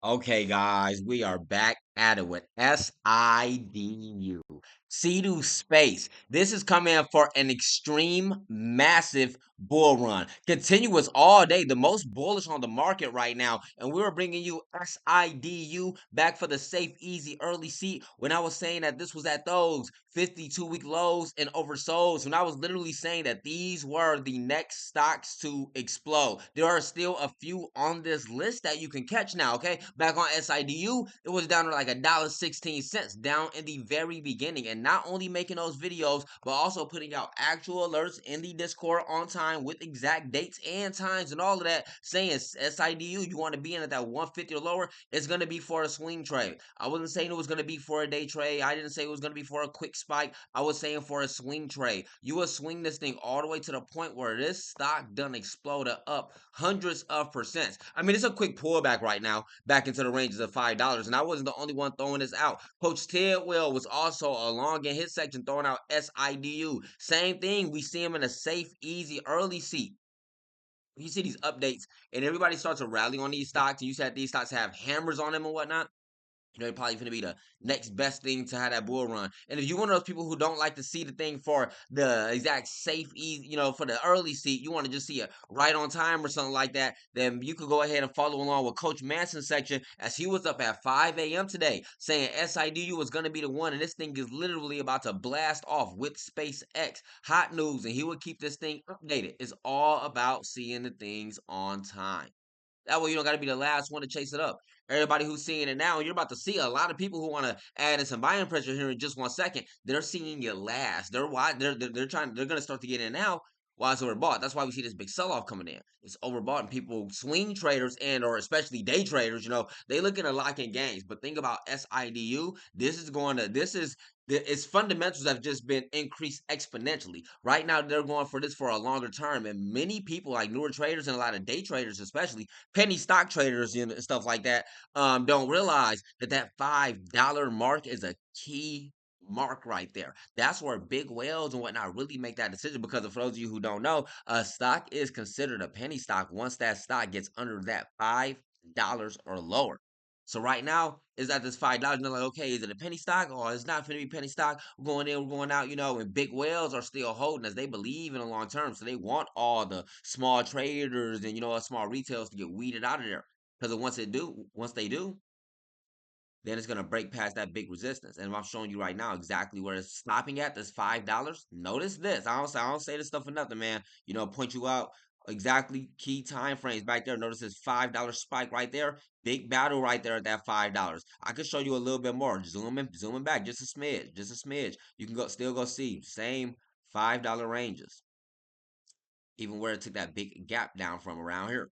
Okay, guys, we are back at it with SIDU. SIDU Space. This is coming in for an extreme, massive bull run. Continuous all day, the most bullish on the market right now. And we were bringing you SIDU back for the safe, easy, early seat when I was saying that this was at those 52-week lows and oversolds. When I was literally saying that these were the next stocks to explode. There are still a few on this list that you can catch now, okay? Back on SIDU, it was down to like $1.16 down in the very beginning. And not only making those videos, but also putting out actual alerts in the Discord on time with exact dates and times and all of that, saying SIDU, you want to be in at that 150 or lower, it's going to be for a swing trade. I wasn't saying it was going to be for a day trade. I didn't say it was going to be for a quick spike. I was saying for a swing trade. You will swing this thing all the way to the point where this stock done exploded up hundreds of percents. I mean, it's a quick pullback right now, back into the ranges of $5. And I wasn't the only one throwing this out. Coach Tidwell was also along in his section throwing out SIDU. Same thing. We see him in a safe, easy, early seat. You see these updates, and everybody starts to rally on these stocks, and you said these stocks have hammers on them and whatnot. They're probably going to be the next best thing to have that bull run. And if you're one of those people who don't like to see the thing for the exact safe, easy, for the early seat, you want to just see it right on time or something like that, then you could go ahead and follow along with Coach Manson's section as he was up at 5 a.m. today saying SIDU was going to be the one. And this thing is literally about to blast off with SpaceX. Hot news. And he would keep this thing updated. It's all about seeing the things on time. That way you don't got to be the last one to chase it up. Everybody who's seeing it now, you're about to see a lot of people who want to add in some buying pressure here in just 1 second. They're seeing it last. They're why they're trying. They're gonna start to get in now while it's overbought. That's why we see this big sell off coming in. It's overbought, and people, swing traders and or especially day traders, they looking to lock in gains. But think about SIDU. This is its fundamentals have just been increased exponentially. Right now, they're going for this for a longer term, and many people, like newer traders and a lot of day traders, especially penny stock traders and stuff like that, don't realize that $5 mark is a key mark right there. That's where big whales and whatnot really make that decision. Because for those of you who don't know, a stock is considered a penny stock once that stock gets under that $5 or lower. So right now is at this $5, and they're like, okay, is it a penny stock or it's not going to be penny stock? We're going in, we're going out, and big whales are still holding as they believe in the long term. So they want all the small traders and small retails to get weeded out of there. Because once they do, then it's gonna break past that big resistance. And I'm showing you right now exactly where it's stopping at. This $5. Notice this. I don't say this stuff for nothing, man. Point you out exactly key time frames back there. Notice this $5 spike right there. Big battle right there at that $5. I could show you a little bit more. Zooming back just a smidge, just a smidge. You can still go see same $5 ranges, even where it took that big gap down from around here.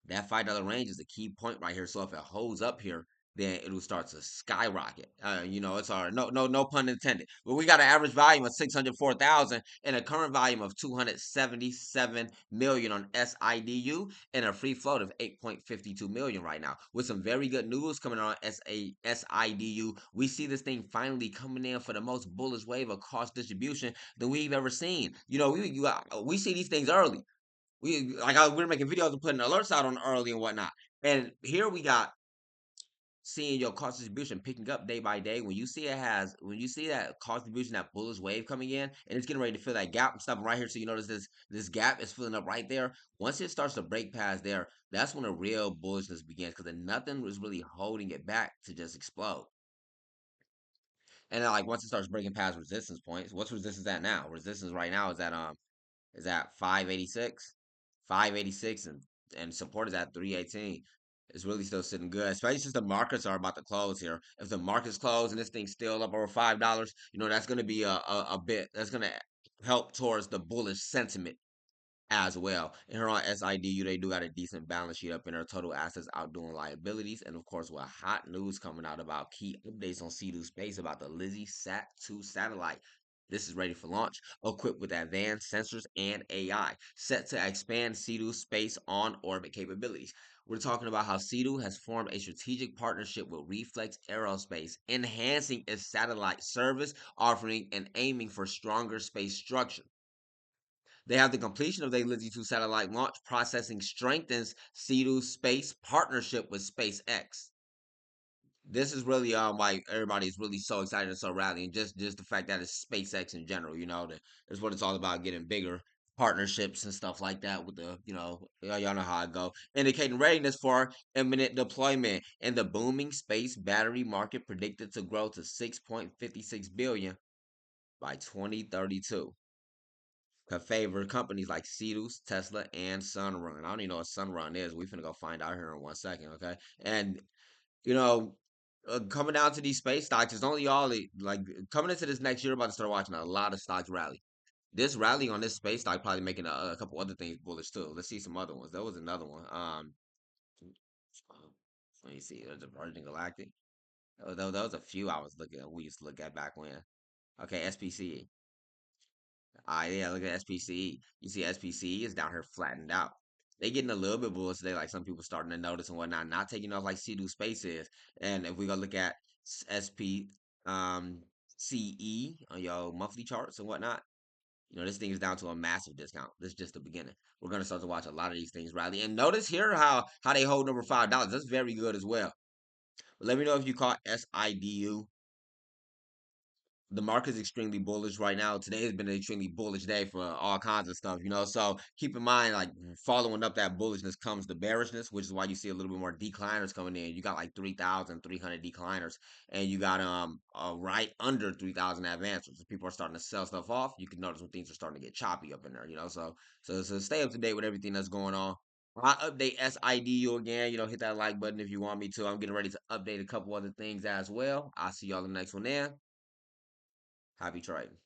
That $5 range is a key point right here. So if it holds up here, then it'll start to skyrocket. It's our no pun intended. But we got an average volume of 604,000 and a current volume of 277 million on SIDU and a free float of 8.52 million right now. With some very good news coming on SIDU, we see this thing finally coming in for the most bullish wave of cost distribution than we've ever seen. We see these things early. We're making videos and putting alerts out on early and whatnot. And here we got seeing your cost distribution picking up day by day. When you see that cost distribution, that bullish wave coming in, and it's getting ready to fill that gap. I'm stopping right here, so you notice this gap is filling up right there. Once it starts to break past there, that's when the real bullishness begins, because then nothing was really holding it back to just explode. And then, like, once it starts breaking past resistance points, what's resistance at now? Resistance right now is at 586. 586 and support is at 318. It's really still sitting good, especially since the markets are about to close here. If the markets close and this thing's still up over $5, that's going to be a bit that's going to help towards the bullish sentiment as well. And here on SIDU, they do got a decent balance sheet up in their total assets outdoing liabilities. And of course, with hot news coming out about key updates on SIDU Space about the Lizzie Sat-2 satellite. This is ready for launch, equipped with advanced sensors and AI, set to expand SIDU Space on-orbit capabilities. We're talking about how SIDU has formed a strategic partnership with Reflex Aerospace, enhancing its satellite service offering and aiming for stronger space structure. They have the completion of their Lizzie 2 satellite launch processing strengthens SIDU space partnership with SpaceX. This is really why everybody is really so excited and so rallying. Just the fact that it's SpaceX in general, that's what it's all about, getting bigger partnerships and stuff like that with the, y'all know how it go. Indicating readiness for imminent deployment. And the booming space battery market predicted to grow to 6.56 billion by 2032. Could favor companies like Cetus, Tesla, and Sunrun. I don't even know what Sunrun is. We finna go find out here in 1 second, okay? And you know, coming down to these space stocks, it's only all like coming into this next year. About to start watching a lot of stocks rally. This rally on this space stock probably making a couple other things bullish too. Let's see some other ones. There was another one. Let me see. There's a Virgin Galactic. There was a few I was looking at. We used to look at back when. Okay, SPCE. Yeah, look at SPCE. You see SPCE is down here flattened out. They getting a little bit bullish today, like some people starting to notice and whatnot, not taking off like C2 Space is. And if we go look at SP CE on your monthly charts and whatnot, this thing is down to a massive discount. This is just the beginning. We're gonna start to watch a lot of these things rally. And notice here how they hold over $5. That's very good as well. But let me know if you caught SIDU. The market is extremely bullish right now. Today has been an extremely bullish day for all kinds of stuff. So keep in mind, like following up that bullishness comes the bearishness, which is why you see a little bit more decliners coming in. You got like 3,300 decliners, and you got right under 3,000 advancers. So people are starting to sell stuff off. You can notice when things are starting to get choppy up in there. So stay up to date with everything that's going on. I update SIDU again. Hit that like button if you want me to. I'm getting ready to update a couple other things as well. I'll see y'all in the next one there. Happy trading.